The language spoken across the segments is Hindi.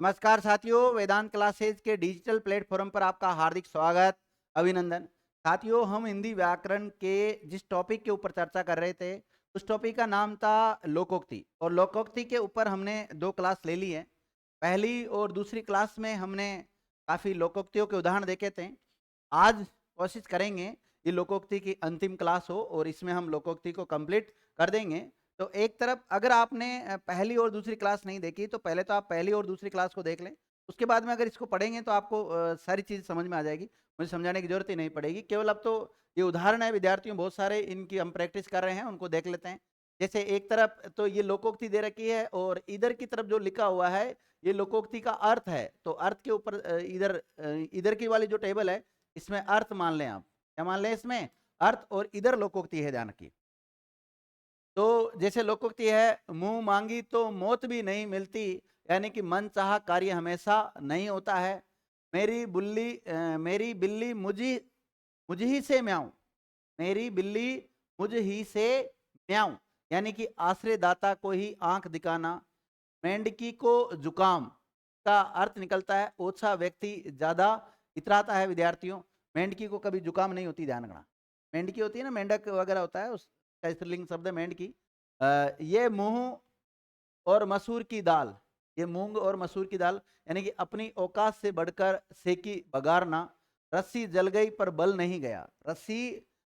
नमस्कार साथियों, वेदांत क्लासेज के डिजिटल प्लेटफॉर्म पर आपका हार्दिक स्वागत, अभिनंदन। साथियों, हम हिंदी व्याकरण के जिस टॉपिक के ऊपर चर्चा कर रहे थे, उस टॉपिक का नाम था लोकोक्ति। और लोकोक्ति के ऊपर हमने 2 क्लास ले ली है। पहली और दूसरी क्लास में हमने काफ़ी लोकोक्तियों के उदाहरण देखे थे। आज कोशिश करेंगे ये लोकोक्ति की अंतिम क्लास हो और इसमें हम लोकोक्ति को कंप्लीट कर देंगे। तो एक तरफ अगर आपने पहली और दूसरी क्लास नहीं देखी तो पहले तो आप पहली और दूसरी क्लास को देख लें। उसके बाद में अगर इसको पढ़ेंगे तो आपको सारी चीज़ समझ में आ जाएगी। मुझे समझाने की जरूरत ही नहीं पड़ेगी। केवल अब तो ये उदाहरण है विद्यार्थियों, बहुत सारे इनकी हम प्रैक्टिस कर रहे हैं, उनको देख लेते हैं। जैसे एक तरफ तो ये लोकोक्ति दे रखी है और इधर की तरफ जो लिखा हुआ है ये लोकोक्ति का अर्थ है। तो अर्थ के ऊपर इधर की वाली जो टेबल है इसमें अर्थ मान लें आप। क्या मान लें इसमें? अर्थ। और इधर लोकोक्ति है, ध्यान रखिए। तो जैसे लोकोक्ति है, मुंह मांगी तो मौत भी नहीं मिलती, यानी कि मन चाहा कार्य हमेशा नहीं होता है। मेरी बिल्ली मुझ ही से म्याऊं। मेरी बिल्ली मुझ ही से म्याऊं, यानी कि आश्रयदाता को ही आंख दिखाना। मेंढकी को जुकाम का अर्थ निकलता है ओछा व्यक्ति ज्यादा इतराता है। विद्यार्थियों, मेंढकी को कभी जुकाम नहीं होती, ध्यान रखना। मेंढकी होती है ना, मेंढक वगैरह होता है, उसका स्त्रीलिंग शब्द है मेंढकी। ये मूंग और मसूर की दाल, ये मूंग और मसूर की दाल, यानी कि अपनी औकात से बढ़कर सेकी बगारना। रस्सी जल गई पर बल नहीं गया। रस्सी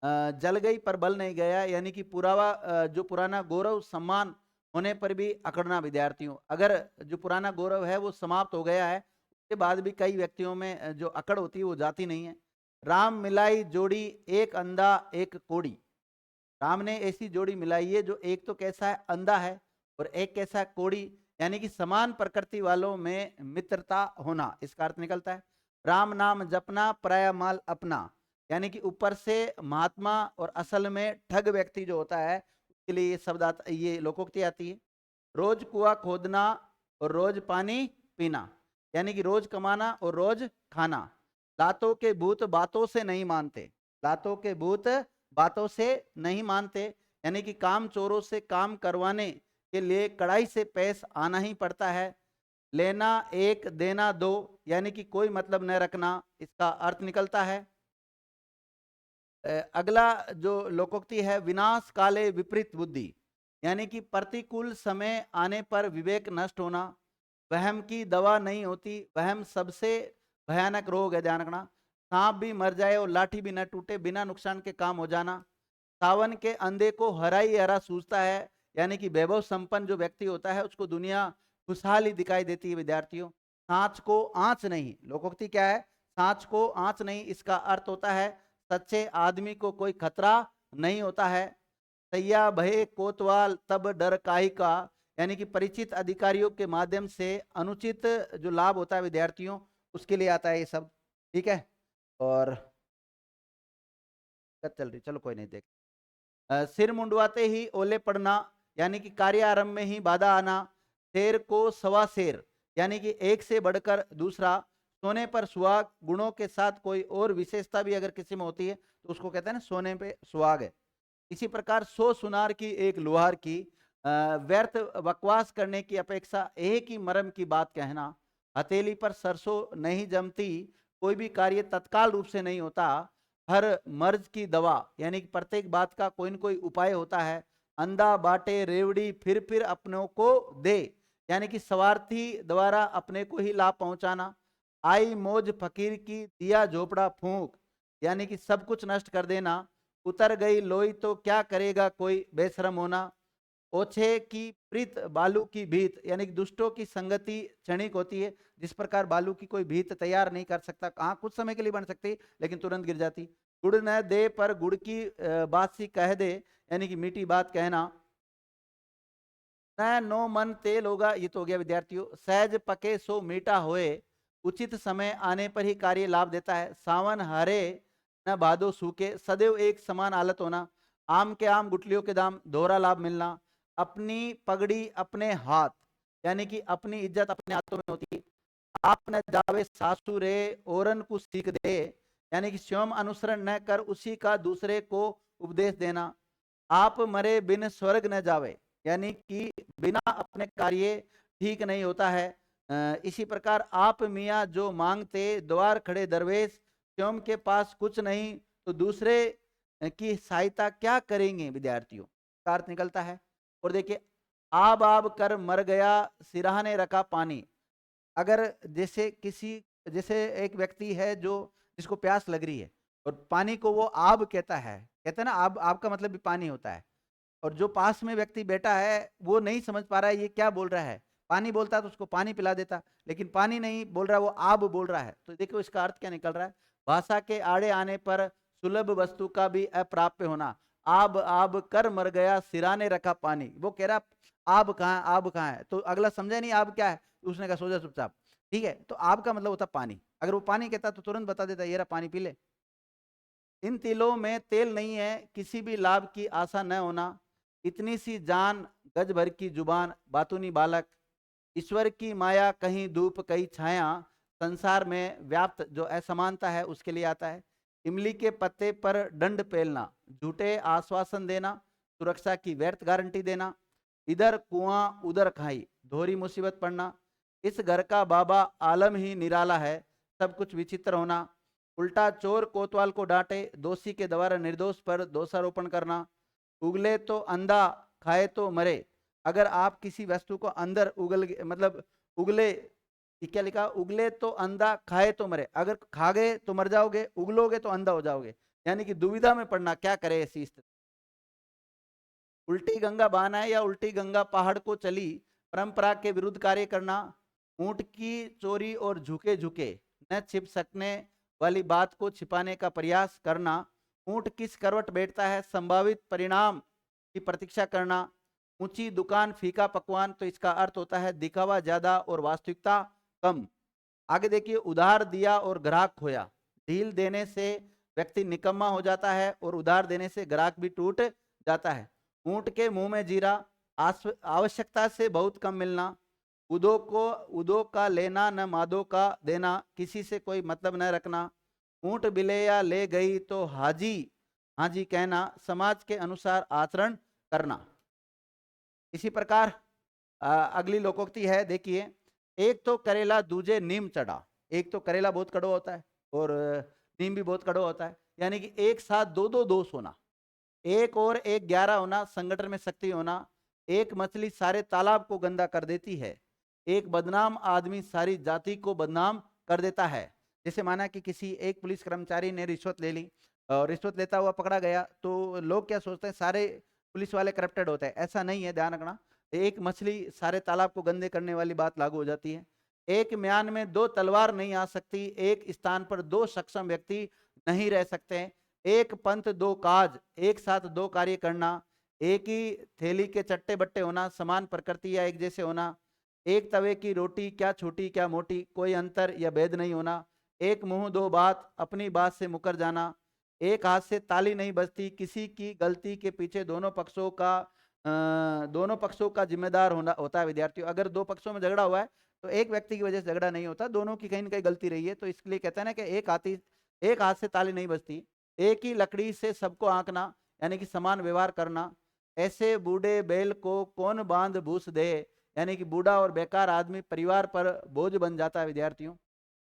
जल गई पर बल नहीं गया, यानी कि जो पुराना गौरव सम्मान होने पर भी अकड़ना। विद्यार्थियों, अगर जो पुराना गौरव है वो समाप्त हो गया है, उसके बाद भी कई व्यक्तियों में जो अकड़ होती है वो जाती नहीं है। राम मिलाई जोड़ी, एक अंधा एक कोड़ी। राम ने ऐसी जोड़ी मिलाई है जो एक तो कैसा है, अंधा है, और एक कैसा है, कोड़ी, यानी कि समान प्रकृति वालों में मित्रता होना, इसका अर्थ निकलता है। राम नाम जपना, पराया माल अपना, यानी कि ऊपर से महात्मा और असल में ठग व्यक्ति जो होता है उसके लिए ये शब्द आता, ये लोकोक्ति आती है। रोज कुआं खोदना और रोज पानी पीना, यानी कि रोज कमाना और रोज खाना। लातों के भूत बातों से नहीं मानते। लातों के भूत बातों से नहीं मानते, यानी कि काम चोरों से काम करवाने के लिए कड़ाई से पेश आना ही पड़ता है। लेना एक देना दो, यानी कि कोई मतलब न रखना, इसका अर्थ निकलता है। अगला जो लोकोक्ति है, विनाश काले विपरीत बुद्धि, यानी कि प्रतिकूल समय आने पर विवेक नष्ट होना। वहम की दवा नहीं होती, वहम सबसे भयानक रोग है, ध्यान रखना। सांप भी मर जाए और लाठी भी न टूटे, बिना नुकसान के काम हो जाना। सावन के अंधे को हरा ही हरा सूझता है, यानी कि वैभव संपन्न जो व्यक्ति होता है उसको दुनिया खुशहाली दिखाई देती है। विद्यार्थियों, सांच को आंच नहीं, लोकोक्ति क्या है, सांच को आंच नहीं, इसका अर्थ होता है सच्चे आदमी को कोई खतरा नहीं होता है। सैया भये कोतवाल तब डर काहे का, यानी कि परिचित अधिकारियों के माध्यम से अनुचित जो लाभ होता है विद्यार्थियों उसके लिए आता है ये सब। ठीक है, और चल रही, चलो कोई नहीं, देख। सिर मुंडवाते ही ओले पड़ना, यानी कि कार्य आरंभ में ही बाधा आना। शेर को सवा शेर, यानी कि एक से बढ़कर दूसरा। सोने पर सुहाग, गुणों के साथ कोई और विशेषता भी अगर किसी में होती है तो उसको कहते हैं ना सोने पे सुहाग है। इसी प्रकार सो सुनार की एक लुहार की, व्यर्थ बकवास करने की अपेक्षा एक ही मर्म की बात कहना। हथेली पर सरसों नहीं जमती, कोई भी कार्य तत्काल रूप से नहीं होता। हर मर्ज की दवा, यानी कि प्रत्येक बात का कोई न कोई उपाय होता है। अंधा बाटे रेवड़ी फिर अपनों को दे, यानी कि स्वार्थी द्वारा अपने को ही लाभ पहुंचाना। आई मौज फकीर की, दिया झोपड़ा फूंक, यानी कि सब कुछ नष्ट कर देना। उतर गई लोई तो क्या करेगा कोई, बेशरम होना। ओछे की प्रीत बालू की भीत, यानी कि दुष्टों की संगति क्षणिक होती है। जिस प्रकार बालू की कोई भीत तैयार नहीं कर सकता, कहाँ कुछ समय के लिए बन सकती लेकिन तुरंत गिर जाती। गुड़ न दे पर गुड़ की बात सी कह दे, यानी कि मीठी बात कहना। न नो मन तेल होगा, ये तो हो गया विद्यार्थियों। सहज पके सो मीठा होए, उचित समय आने पर ही कार्य लाभ देता है। सावन हरे न भादो सूखे, सदैव एक समान हालत होना। आम के आम गुटलियों के दाम, दोहरा लाभ मिलना। अपनी पगड़ी अपने हाथ, यानी कि अपनी इज्जत अपने हाथों में होती है। आप न जावे सासू रे, औरन को सीख दे, यानी कि स्वयं अनुसरण न कर उसी का दूसरे को उपदेश देना। आप मरे बिन स्वर्ग न जावे, यानी कि बिना अपने कार्य ठीक नहीं होता है। इसी प्रकार आप मियाँ जो मांगते द्वार खड़े दरवेश, स्वयं के पास कुछ नहीं तो दूसरे की सहायता क्या करेंगे विद्यार्थियों, का अर्थ निकलता है। और देखिए, आब आब कर मर गया सिराहने रखा पानी। अगर जैसे एक व्यक्ति है जो जिसको प्यास लग रही है और पानी को वो आब कहता है, कहते हैं ना, आब, आब का मतलब भी पानी होता है। और जो पास में व्यक्ति बैठा है वो नहीं समझ पा रहा है ये क्या बोल रहा है, पानी बोलता तो उसको पानी पिला देता, लेकिन पानी नहीं बोल रहा, वो आब बोल रहा है। तो देखो इसका अर्थ क्या निकल रहा है, भाषा के आड़े आने पर सुलभ वस्तु का भी अप्राप्य होना। आब आब कर मर गया सिराने रखा पानी, वो कह रहा आब कहाँ है, आब कहाँ है, तो अगला समझा नहीं आब क्या है, तो उसने कहा सो जा चुपचाप। ठीक है, तो आब का मतलब होता पानी, अगर वो पानी कहता तो तुरंत बता देता ये रहा पानी पी ले। इन तिलों में तेल नहीं है, किसी भी लाभ की आशा न होना, इतनी सी जान गज भर की जुबान बातूनी बालक, ईश्वर की माया कहीं धूप कहीं छाया, संसार में व्याप्त जो असमानता है उसके लिए आता है। इमली के पत्ते पर दंड पेलना, झूठे आश्वासन देना, सुरक्षा की व्यर्थ गारंटी देना, इधर कुआं उधर खाई, दोहरी मुसीबत पड़ना, इस घर का बाबा आलम ही निराला है, सब कुछ विचित्र होना, उल्टा चोर कोतवाल को डांटे, दोषी के द्वारा निर्दोष पर दोषारोपण करना, उगले तो अंधा खाए तो मरे। अगर आप किसी वस्तु को अंदर मतलब उगले, ये क्या लिखा, उगले तो अंधा खाए तो मरे, अगर खा गए तो मर जाओगे, उगलोगे तो अंधा हो जाओगे, यानी कि दुविधा में पड़ना, क्या करे ऐसी स्थिति। उल्टी गंगा बहाना है या उल्टी गंगा पहाड़ को चली, परंपरा के विरुद्ध कार्य करना, ऊंट की चोरी और झुके झुके न छिप सकने वाली बात को छिपाने का प्रयास करना, ऊंट किस करवट बैठता है संभावित परिणाम की प्रतीक्षा करना, ऊंची दुकान फीका पकवान, तो इसका अर्थ होता है दिखावा ज्यादा और वास्तविकता कम। आगे देखिए, उधार दिया और ग्राहक खोया, ढील देने से व्यक्ति निकम्मा हो जाता है और उधार देने से ग्राहक भी टूट जाता है। ऊंट के मुंह में जीरा, आवश्यकता से बहुत कम मिलना, उदो का लेना न मादो का देना, किसी से कोई मतलब न रखना, ऊंट बिलेया ले गई तो हाजी हाजी कहना, समाज के अनुसार आचरण करना। इसी प्रकार अगली लोकोक्ति है, देखिए, एक तो करेला दूजे नीम चढ़ा। एक तो करेला बहुत कड़वा होता है और नीम भी बहुत कड़वा होता है, यानी कि एक साथ दो दो दोष होना, एक और एक 11 होना, संगठन में शक्ति होना, एक मछली सारे तालाब को गंदा कर देती है, एक बदनाम आदमी सारी जाति को बदनाम कर देता है। जैसे माना कि किसी एक पुलिस कर्मचारी ने रिश्वत ले ली और रिश्वत लेता हुआ पकड़ा गया, तो लोग क्या सोचते हैं सारे पुलिस वाले करप्टेड होते हैं, ऐसा नहीं है, ध्यान रखना। एक मछली सारे तालाब को गंदे करने वाली बात लागू हो जाती है। एक म्यान में दो तलवार नहीं आ सकती, एक स्थान पर दो सक्षम व्यक्ति नहीं रह सकते। एक पंथ दो काज, एक साथ दो कार्य करना, एक ही थैली के चट्टे बट्टे होना, समान प्रकृति या एक जैसे होना, एक तवे की रोटी क्या छोटी क्या मोटी, कोई अंतर या भेद नहीं होना, एक मुंह दो बात, अपनी बात से मुकर जाना, एक हाथ से ताली नहीं बजती, किसी की गलती के पीछे दोनों पक्षों का जिम्मेदार होता है विद्यार्थियों। अगर दो पक्षों में झगड़ा हुआ है तो एक व्यक्ति की वजह से झगड़ा नहीं होता, दोनों की कहीं ना कहीं गलती रही है। तो इसलिए कहते हैं ना कि एक हाथ से ताली नहीं बजती, एक ही लकड़ी से सबको आंकना, यानी कि समान व्यवहार करना, ऐसे बूढ़े बैल को कौन बांध भूस दे, यानी कि बूढ़ा और बेकार आदमी परिवार पर बोझ बन जाता है विद्यार्थियों।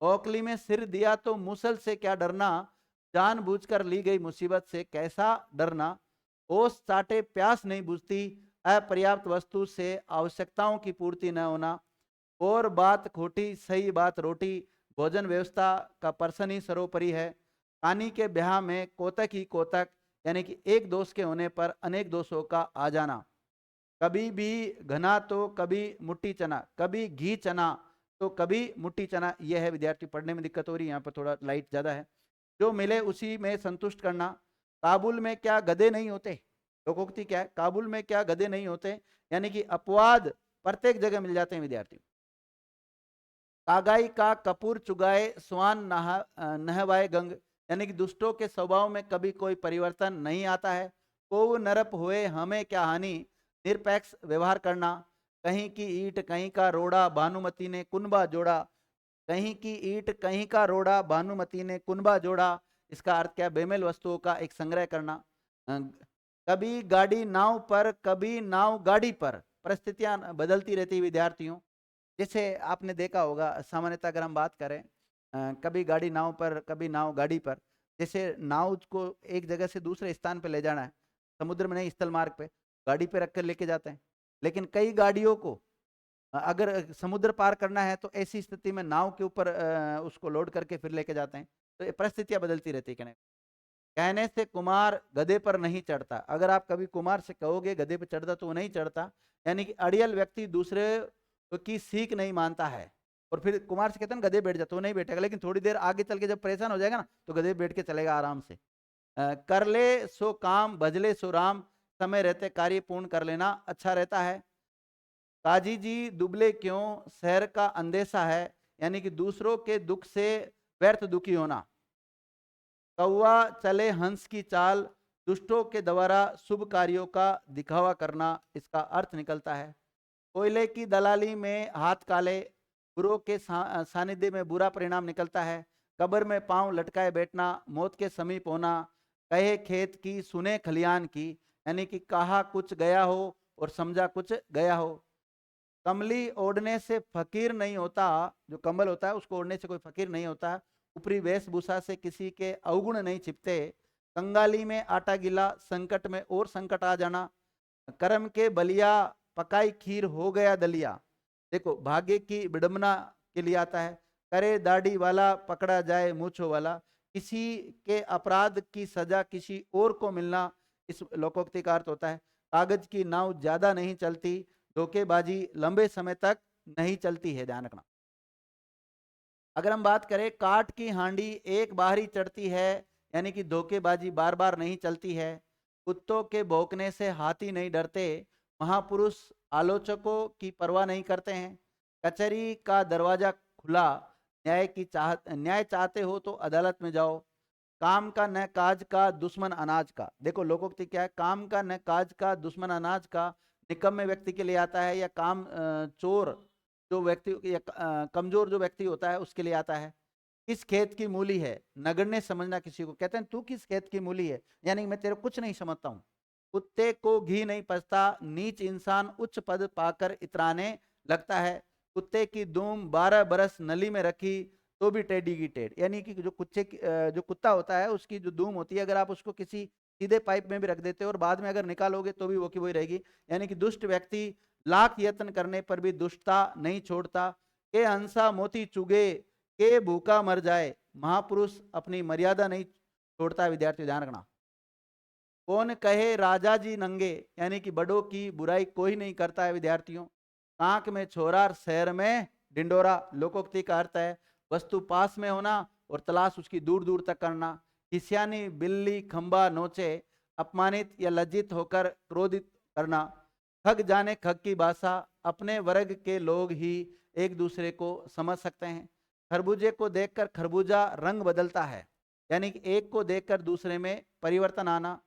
ओखली में सिर दिया तो मुसल से क्या डरना, जानबूझकर ली गई मुसीबत से कैसा डरना, ओस चाटे प्यास नहीं बुझती, अपर्याप्त वस्तु से आवश्यकताओं की पूर्ति न होना, और बात खोटी सही बात रोटी, भोजन व्यवस्था का पर्सन ही सर्वोपरि है, कानी के ब्याह में कोतक ही कोतक, यानी कि एक दोष के होने पर अनेक दोषों का आ जाना, कभी भी घना तो कभी मुट्ठी चना, कभी घी चना तो कभी मुट्ठी चना। यह है विद्यार्थी, पढ़ने में दिक्कत हो रही है, यहाँ पर थोड़ा लाइट ज़्यादा है। जो मिले उसी में संतुष्ट करना, काबुल में क्या गधे नहीं होते, लोकोक्ति क्या है, काबुल में क्या गधे नहीं होते, यानी कि अपवाद प्रत्येक जगह मिल जाते हैं विद्यार्थी। कागाई का कपूर चुगाए स्वान नहवाए गंग, यानी कि दुष्टों के स्वभाव में कभी कोई परिवर्तन नहीं आता है। को नरप हुए हमें क्या हानि, निरपेक्ष व्यवहार करना, कहीं की ईंट कहीं का रोड़ा भानुमति ने कुनबा जोड़ा, कहीं की ईंट कहीं का रोड़ा भानुमति ने कुनबा जोड़ा, इसका अर्थ क्या, बेमेल वस्तुओं का एक संग्रह करना। कभी गाड़ी नाव पर कभी नाव गाड़ी पर, परिस्थितियां बदलती रहती विद्यार्थियों। जैसे आपने देखा होगा सामान्यतः अगर हम बात करें कभी गाड़ी नाव पर, कभी नाव गाड़ी पर। जैसे नाव को एक जगह से दूसरे स्थान पे ले जाना है, समुद्र में नहीं, स्थल मार्ग पे, गाड़ी पे रख कर लेके जाते हैं। लेकिन कई गाड़ियों को अगर समुद्र पार करना है तो ऐसी स्थिति में नाव के ऊपर उसको लोड करके फिर लेके जाते हैं। तो ये परिस्थितियां बदलती रहती है। कहने से कुमार गधे पर नहीं चढ़ता। अगर आप कभी कुमार से कहोगे गधे पर चढ़ता तो वो नहीं चढ़ता। यानी कि अड़ियल व्यक्ति दूसरे की सीख नहीं मानता है। और फिर कुमार से कहते हैं गधे बैठ जाता, वो नहीं बैठेगा, लेकिन थोड़ी देर आगे चल के जब परेशान हो जाएगा ना तो गधे बैठ के चलेगा आराम से। कर ले सो काम भजले सो राम, समय रहते कार्य पूर्ण कर लेना अच्छा रहता है। काजी जी दुबले क्यों, शहर का अंदेशा है। यानी कि दूसरों के दुख से व्यर्थ दुखी होना। कौवा चले हंस की चाल, दुष्टों के द्वारा शुभ कार्यों का दिखावा करना इसका अर्थ निकलता है। कोयले की दलाली में हाथ काले, बुरों के सानिध्य में बुरा परिणाम निकलता है। कब्र में पांव लटकाए बैठना, मौत के समीप होना। कहे खेत की सुने खलियान की, यानी कि कहा कुछ गया हो और समझा कुछ गया हो। कमली ओढ़ने से फकीर नहीं होता, जो कंबल होता है उसको ओढ़ने से कोई फकीर नहीं होता। ऊपरी वेशभूषा से किसी के अवगुण नहीं छिपते। कंगाली में आटा गिला, संकट में और संकट आ जाना। कर्म के बलिया, पकाई खीर हो गया दलिया। देखो भाग्य की विडंबना के लिए आता है। करे दाढ़ी वाला पकड़ा जाए मूछों वाला, किसी के अपराध की सजा किसी और को मिलना इस लोकोक्ति का अर्थ होता है। कागज की नाव ज्यादा नहीं चलती, धोखेबाजी लंबे समय तक नहीं चलती है, ध्यान रखना। अगर हम बात करें काठ की हांडी एक बार ही चढ़ती है, यानी कि धोखेबाजी बार बार नहीं चलती है। कुत्तों के भौंकने से हाथी नहीं डरते, महापुरुष आलोचकों की परवाह नहीं करते हैं। कचहरी का दरवाजा खुला, न्याय चाहते हो तो अदालत में जाओ। काम का न काज का दुश्मन अनाज का। देखो लोकोक्ति क्या है, काम का न काज का दुश्मन अनाज का निकम्मे व्यक्ति के लिए आता है, या काम चोर जो व्यक्ति या कमजोर जो व्यक्ति होता है उसके लिए आता है। किस खेत की मूली है, नगण्य समझना किसी को। कहते हैं तू किस खेत की मूली है, यानी मैं तेरे कुछ नहीं समझता हूं। कुत्ते को घी नहीं पचता, नीच इंसान उच्च पद पाकर इतराने लगता है। कुत्ते की दूम 12 बरस नली में रखी तो भी टेढ़ी की टेढ़। यानी कि जो कुत्ता होता है उसकी जो दूम होती है, अगर आप उसको किसी सीधे पाइप में भी रख देते हो और बाद में अगर निकालोगे तो भी वो की वही रहेगी। यानी कि दुष्ट व्यक्ति लाख यत्न करने पर भी दुष्टता नहीं छोड़ता। के हंसा मोती चुगे, के भूखा मर जाए, महापुरुष अपनी मर्यादा नहीं छोड़ता। विद्यार्थी ध्यान रखना। कौन कहे राजा जी नंगे, यानी कि बड़ों की बुराई कोई नहीं करता है विद्यार्थियों। कांक में छोरा, शहर में डिंडोरा। लोकोक्ति का अर्थ है वस्तु पास में होना और तलाश उसकी दूर दूर तक करना। खिसियानी बिल्ली खंबा नोचे, अपमानित या लज्जित होकर क्रोधित करना। खग जाने खग की भाषा, अपने वर्ग के लोग ही एक दूसरे को समझ सकते हैं। खरबूजे को देखकर खरबूजा रंग बदलता है, यानी कि एक को देखकर दूसरे में परिवर्तन आना।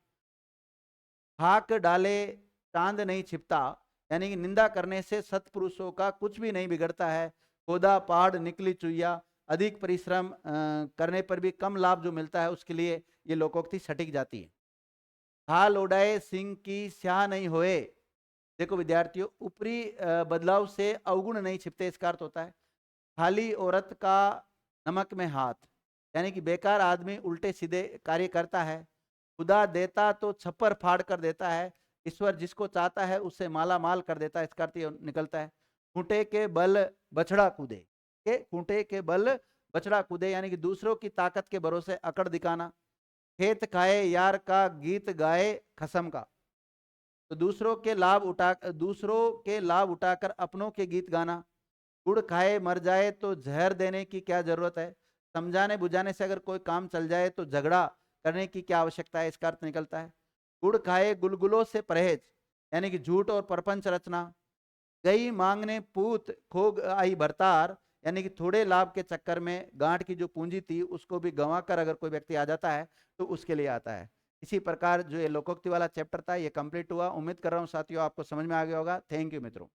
हाक डाले चांद नहीं छिपता, यानी कि निंदा करने से सत्पुरुषों का कुछ भी नहीं बिगड़ता है। खोदा पहाड़ निकली चुईया, अधिक परिश्रम करने पर भी कम लाभ जो मिलता है उसके लिए ये लोकोक्ति सटीक जाती है। हाल उड़ाए सिंह की स्याह नहीं होए। देखो विद्यार्थियों, ऊपरी बदलाव से अवगुण नहीं छिपते, इसका अर्थ होता है खाली औरत का नमक में हाथ, यानी कि बेकार आदमी उल्टे सीधे कार्य करता है। खुदा देता तो छप्पर फाड़ कर देता है, ईश्वर जिसको चाहता है उससे माला माल कर देता है, इसका अर्थ निकलता है खूंटे के बल बछड़ा कूदे। के खूंटे के बल बछड़ा कूदे, यानी कि दूसरों की ताकत के भरोसे अकड़ दिखाना। खेत खाए यार का, गीत गाए खसम का। तो दूसरों के लाभ उठाकर अपनों के गीत गाना। गुड़ खाए मर जाए तो जहर देने की क्या जरूरत है। समझाने बुझाने से अगर कोई काम चल जाए तो झगड़ा करने की क्या आवश्यकता है, इसका अर्थ निकलता है गुड़ खाए गुलगुलों से परहेज, यानी कि झूठ और परपंच रचना। गई मांगने पूत खो आई भरतार, यानी कि थोड़े लाभ के चक्कर में गांठ की जो पूंजी थी उसको भी गंवा कर अगर कोई व्यक्ति आ जाता है तो उसके लिए आता है। इसी प्रकार जो ये लोकोक्ति वाला चैप्टर था ये कंप्लीट हुआ। उम्मीद कर रहा हूँ साथियों आपको समझ में आ गया होगा। थैंक यू मित्रों।